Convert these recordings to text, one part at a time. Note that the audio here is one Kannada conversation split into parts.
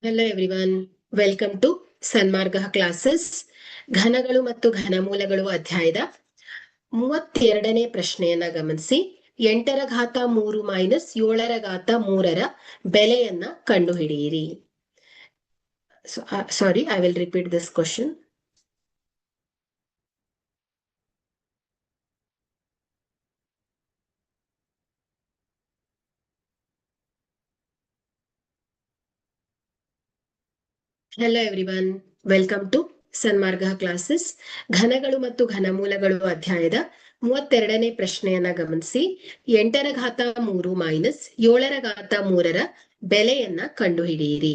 Hello everyone, welcome to Sanmarga classes. ಘನಗಳು ಮತ್ತು ಘನಮೂಲಗಳು ಅಧ್ಯಾಯದ 32ನೇ ಪ್ರಶ್ನೆಯನ್ನ ಗಮನಿಸಿ. 8 ಘಾತ 3 ಮೈನಸ್ 7 ಘಾತ 3 ಬೆಲೆಯನ್ನ ಕಂಡುಹಿಡಿಯಿರಿ. Sorry, I will repeat this question. Hello everyone, welcome to Sanmarga classes. ಘನಗಳು ಮತ್ತು ಘನಮೂಲಗಳು ಅಧ್ಯಾಯದ 32ನೇ ಪ್ರಶ್ನೆಯನ್ನ ಗಮನಿಸಿ. 8 ಘಾತ 3 ಮೈನಸ್ 7 ಘಾತ 3 ಬೆಲೆಯನ್ನ ಕಂಡುಹಿಡಿಯಿರಿ.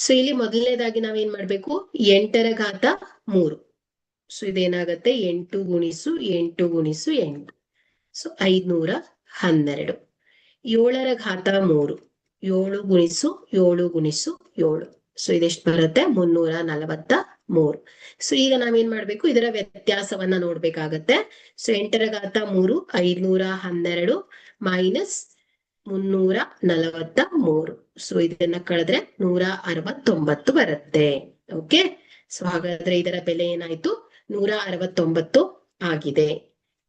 ಸೊ ಇಲ್ಲಿ ಮೊದಲನೇದಾಗಿ ನಾವೇನ್ ಮಾಡ್ಬೇಕು, 8 ಘಾತ 3. ಸೊ ಇದೇನಾಗತ್ತೆ, 8 ಗುಣಿಸು 8 ಗುಣಿಸು 8, ಸೊ 512. 7 ಘಾತ 3, 7 ಗುಣಿಸು 7 ಗುಣಿಸು 7, ಸೊ ಇದೆಷ್ಟು ಬರುತ್ತೆ, 343. ಸೊ ಈಗ ನಾವೇನ್ ಮಾಡ್ಬೇಕು, ಇದರ ವ್ಯತ್ಯಾಸವನ್ನ ನೋಡ್ಬೇಕಾಗತ್ತೆ. ಸೊ 8 ಘಾತ 3 512 ಮೈನಸ್ 343. ಸೊ ಇದನ್ನ ಕಳೆದ್ರೆ 169 ಬರುತ್ತೆ. ಓಕೆ, ಸೊ ಹಾಗಾದ್ರೆ ಇದರ ಬೆಲೆ ಏನಾಯ್ತು, 169 ಆಗಿದೆ.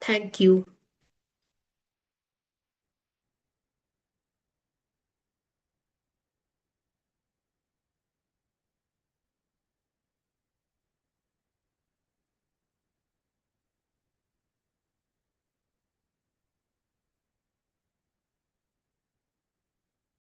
Thank you.